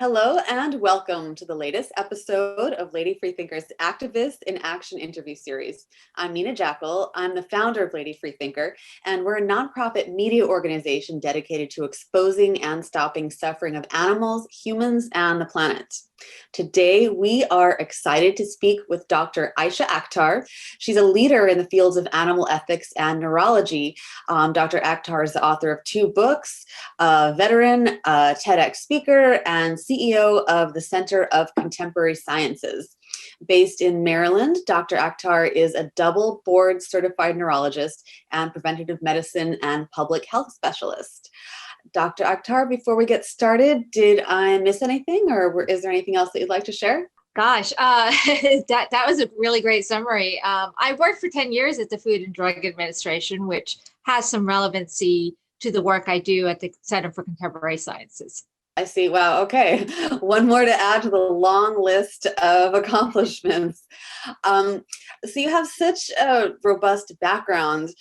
Hello and welcome to the latest episode of Lady Freethinker's Activist in Action interview series. I'm Nina Jackel. I'm the founder of Lady Freethinker, and we're a nonprofit media organization dedicated to exposing and stopping suffering of animals, humans, and the planet. Today, we are excited to speak with Dr. Aysha Akhtar. She's a leader in the fields of animal ethics and neurology. Dr. Akhtar is the author of 2 books, a veteran, a TEDx speaker, and CEO of the Center of Contemporary Sciences. Based in Maryland, Dr. Akhtar is a double board certified neurologist and preventative medicine and public health specialist. Dr. Akhtar, before we get started, did I miss anything, or is there anything else that you'd like to share? Gosh, that was a really great summary. I worked for 10 years at the Food and Drug Administration, which has some relevancy to the work I do at the Center for Contemporary Sciences. I see. Wow. Okay. One more to add to the long list of accomplishments. So you have such a robust background.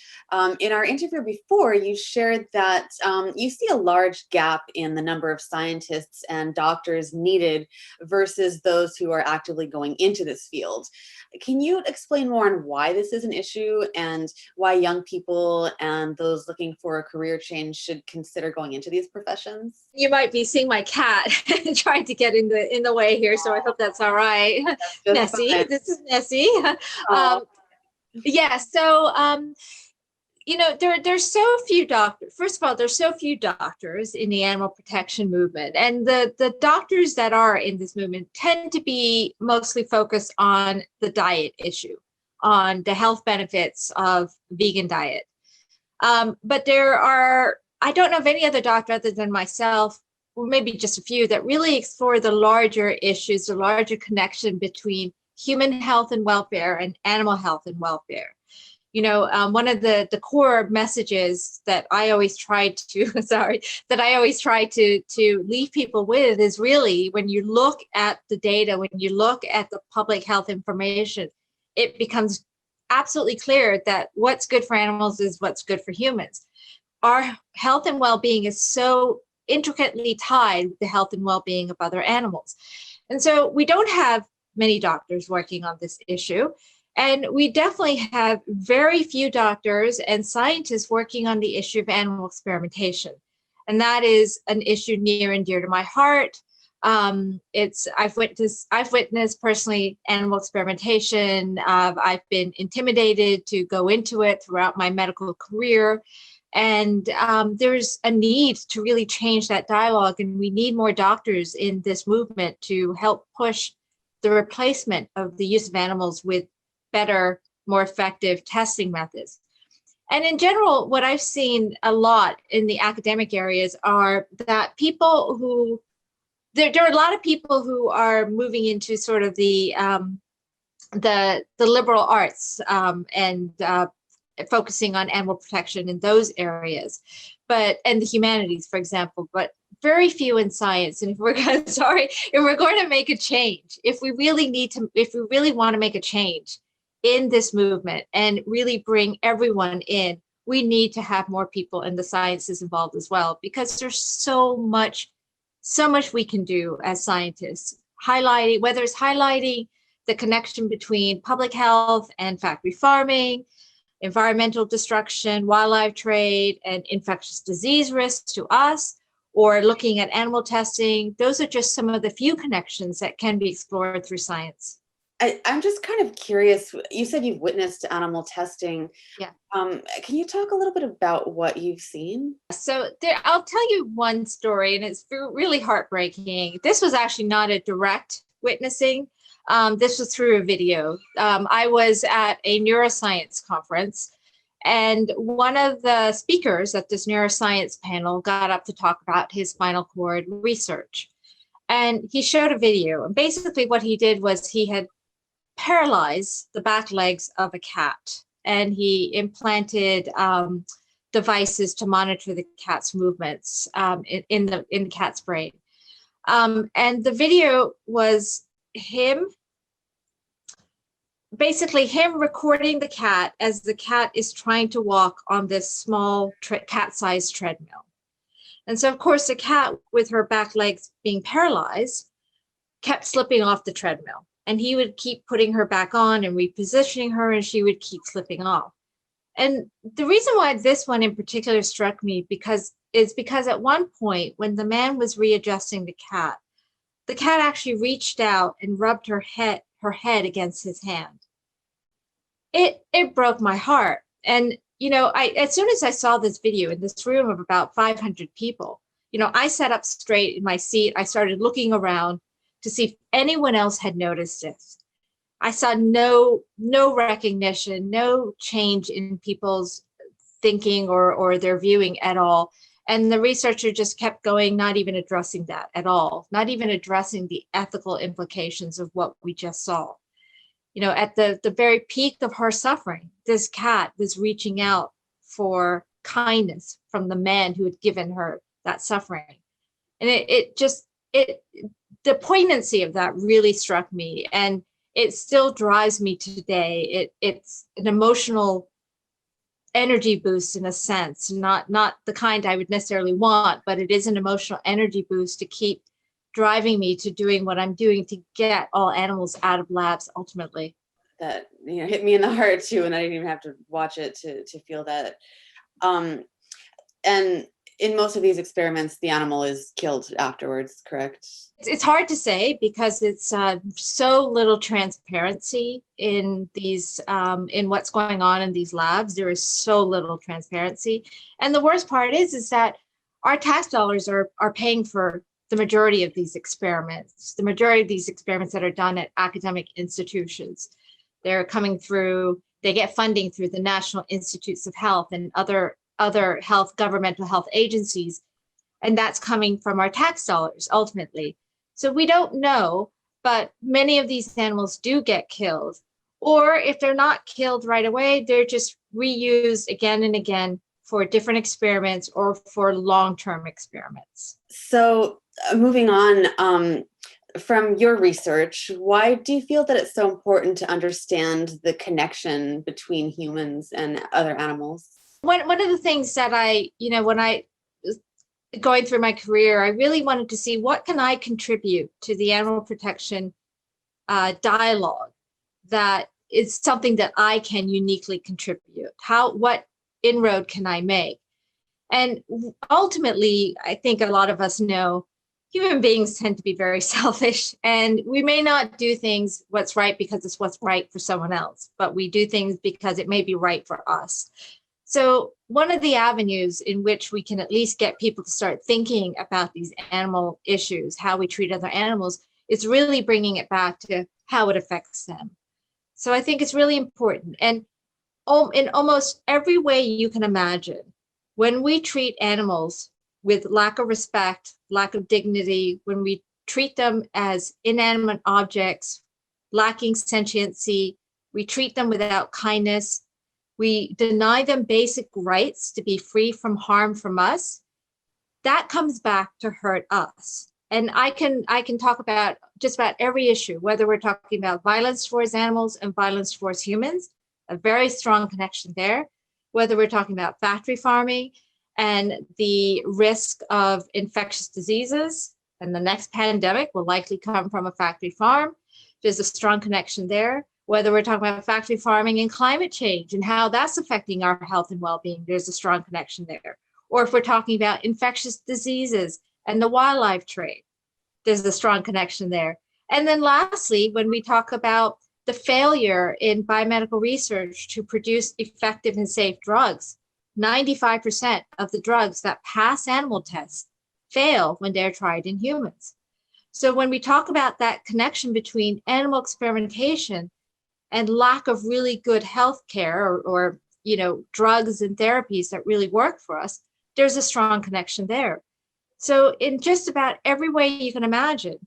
In our interview before, you shared that you see a large gap in the number of scientists and doctors needed versus those who are actively going into this field. Can you explain more on why this is an issue and why young people and those looking for a career change should consider going into these professions? You might be seeing my cat trying to get in the way here, so I hope that's all right. Nessie, fine. This is Nessie. Yeah, so there's so few doctors. First of all, there's so few doctors in the animal protection movement, and the doctors that are in this movement tend to be mostly focused on the diet issue, on the health benefits of vegan diet. But I don't know of any other doctor other than myself, or maybe just a few, that really explore the larger issues, the larger connection between human health and welfare and animal health and welfare. One of the core messages that I always try to leave people with is really, when you look at the data, when you look at the public health information, it becomes absolutely clear that what's good for animals is what's good for humans. Our health and well-being is so intricately tied with the health and well-being of other animals. And so we don't have many doctors working on this issue. And we definitely have very few doctors and scientists working on the issue of animal experimentation. And that is an issue near and dear to my heart. I've witnessed personally animal experimentation. I've been intimidated to go into it throughout my medical career. And there's a need to really change that dialogue. And we need more doctors in this movement to help push the replacement of the use of animals with better, more effective testing methods. And in general, what I've seen a lot in the academic areas are that there are a lot of people who are moving into sort of the liberal arts and focusing on animal protection in those areans, and the humanities, for example, but very few in science. And if we're going to make a change, if we really want to make a change in this movement and really bring everyone in, we need to have more people in the sciences involved as well, because there's so much we can do as scientists, whether it's highlighting the connection between public health and factory farming, environmental destruction, wildlife trade, and infectious disease risks to us, or looking at animal testing. Those are just some of the few connections that can be explored through science. I'm just kind of curious. You said you've witnessed animal testing. Yeah. Can you talk a little bit about what you've seen? So I'll tell you one story, and it's really heartbreaking. This was actually not a direct witnessing. This was through a video. I was at a neuroscience conference, and one of the speakers at this neuroscience panel got up to talk about his spinal cord research. And he showed a video. And basically what he did was he had paralyzed the back legs of a cat, and he implanted devices to monitor the cat's movements in the cat's brain. And the video was him recording the cat as the cat is trying to walk on this small cat-sized treadmill. And so, of course, the cat with her back legs being paralyzed kept slipping off the treadmill. And he would keep putting her back on and repositioning her, and she would keep slipping off. And the reason why this one in particular struck me because at one point when the man was readjusting the cat actually reached out and rubbed her head against his hand. It broke my heart. And as soon as I saw this video in this room of about 500 people, I sat up straight in my seat. I started looking around to see if anyone else had noticed this. I saw no recognition, no change in people's thinking or their viewing at all. And the researcher just kept going, not even addressing that at all, not even addressing the ethical implications of what we just saw. At the very peak of her suffering, this cat was reaching out for kindness from the man who had given her that suffering. And the poignancy of that really struck me. And it still drives me today. It's an emotional energy boost in a sense, not the kind I would necessarily want, but it is an emotional energy boost to keep driving me to doing what I'm doing to get all animals out of labs ultimately. That hit me in the heart too, and I didn't even have to watch it to feel that. And in most of these experiments, the animal is killed afterwards, correct? It's hard to say because it's so little transparency in these in what's going on in these labs. There is so little transparency, and the worst part is that our tax dollars are paying for the majority of these experiments. The majority of these experiments that are done at academic institutions, they're coming through. They get funding through the National Institutes of Health and other governmental health agencies, and that's coming from our tax dollars ultimately. So we don't know, but many of these animals do get killed, or if they're not killed right away, they're just reused again and again for different experiments or for long-term experiments. So moving on, from your research, why do you feel that it's so important to understand the connection between humans and other animals? One of the things that when I was going through my career, I really wanted to see what can I contribute to the animal protection dialogue that is something that I can uniquely contribute. What inroad can I make? And ultimately, I think a lot of us know human beings tend to be very selfish, and we may not do things what's right because it's what's right for someone else, but we do things because it may be right for us. So one of the avenues in which we can at least get people to start thinking about these animal issues, how we treat other animals, is really bringing it back to how it affects them. So I think it's really important. And in almost every way you can imagine, when we treat animals with lack of respect, lack of dignity, when we treat them as inanimate objects, lacking sentiency, we treat them without kindness, we deny them basic rights to be free from harm from us, that comes back to hurt us. And I can talk about just about every issue, whether we're talking about violence towards animals and violence towards humans, a very strong connection there, whether we're talking about factory farming and the risk of infectious diseases, and the next pandemic will likely come from a factory farm. There's a strong connection there. Whether we're talking about factory farming and climate change and how that's affecting our health and well-being, there's a strong connection there. Or if we're talking about infectious diseases and the wildlife trade, there's a strong connection there. And then lastly, when we talk about the failure in biomedical research to produce effective and safe drugs, 95% of the drugs that pass animal tests fail when they're tried in humans. So when we talk about that connection between animal experimentation and lack of really good health care or drugs and therapies that really work for us, there's a strong connection there. So in just about every way you can imagine,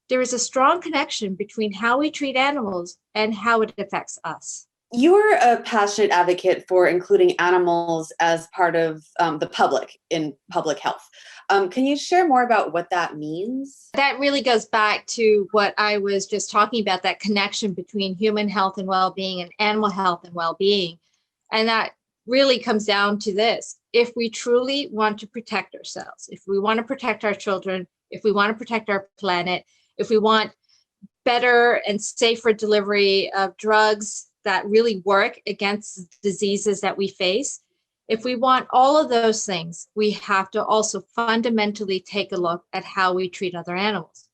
there is a strong connection between how we treat animals and how it affects us. You're a passionate advocate for including animals as part of the public in public health. Can you share more about what that means? That really goes back to what I was just talking about, that connection between human health and well-being and animal health and well-being. And that really comes down to this. If we truly want to protect ourselves, if we want to protect our children, if we want to protect our planet, if we want better and safer delivery of drugs that really work against diseases that we face, if we want all of those things, we have to also fundamentally take a look at how we treat other animals.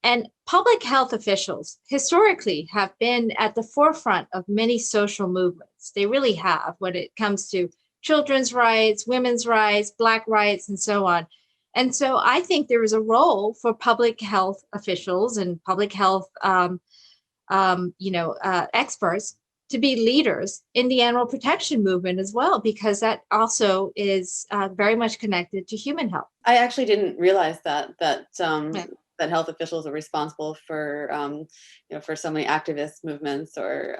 And public health officials historically have been at the forefront of many social movements. They really have when it comes to children's rights, women's rights, Black rights, and so on. And so I think there is a role for public health officials and public health experts to be leaders in the animal protection movement as well, because that also is very much connected to human health. I actually didn't realize that Yeah. that health officials are responsible for for so many activist movements or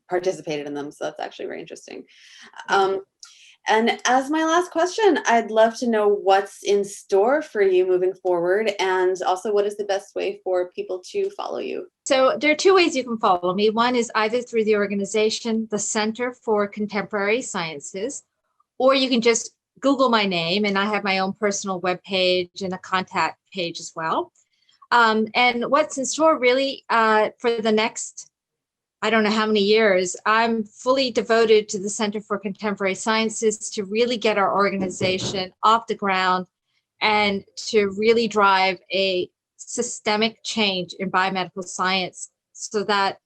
participated in them. So that's actually very interesting. And as my last question, I'd love to know what's in store for you moving forward, and also what is the best way for people to follow you? So there are two ways you can follow me. One is either through the organization, the Center for Contemporary Sciences, or you can just Google my name, and I have my own personal webpage and a contact page as well. And what's in store really for the next, I don't know how many years, I'm fully devoted to the Center for Contemporary Sciences to really get our organization off the ground and to really drive a systemic change in biomedical science so that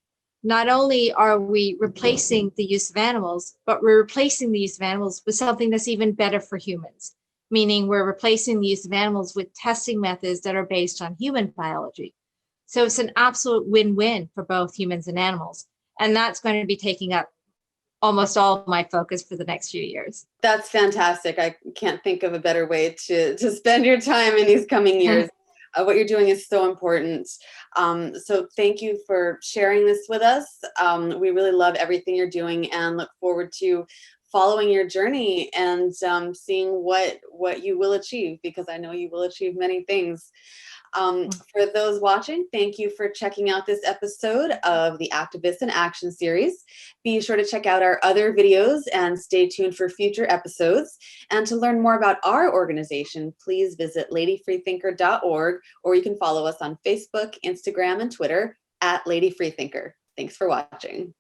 not only are we replacing the use of animals, but we're replacing the use of animals with something that's even better for humans, meaning we're replacing the use of animals with testing methods that are based on human biology. So it's an absolute win-win for both humans and animals. And that's going to be taking up almost all of my focus for the next few years. That's fantastic. I can't think of a better way to spend your time in these coming years. What you're doing is so important. So thank you for sharing this with us. We really love everything you're doing and look forward to following your journey and seeing what you will achieve, because I know you will achieve many things. For those watching, thank you for checking out this episode of the Activists in Action series. Be sure to check out our other videos and stay tuned for future episodes. And to learn more about our organization, please visit ladyfreethinker.org, or you can follow us on Facebook, Instagram, and Twitter at Lady Freethinker. Thanks for watching.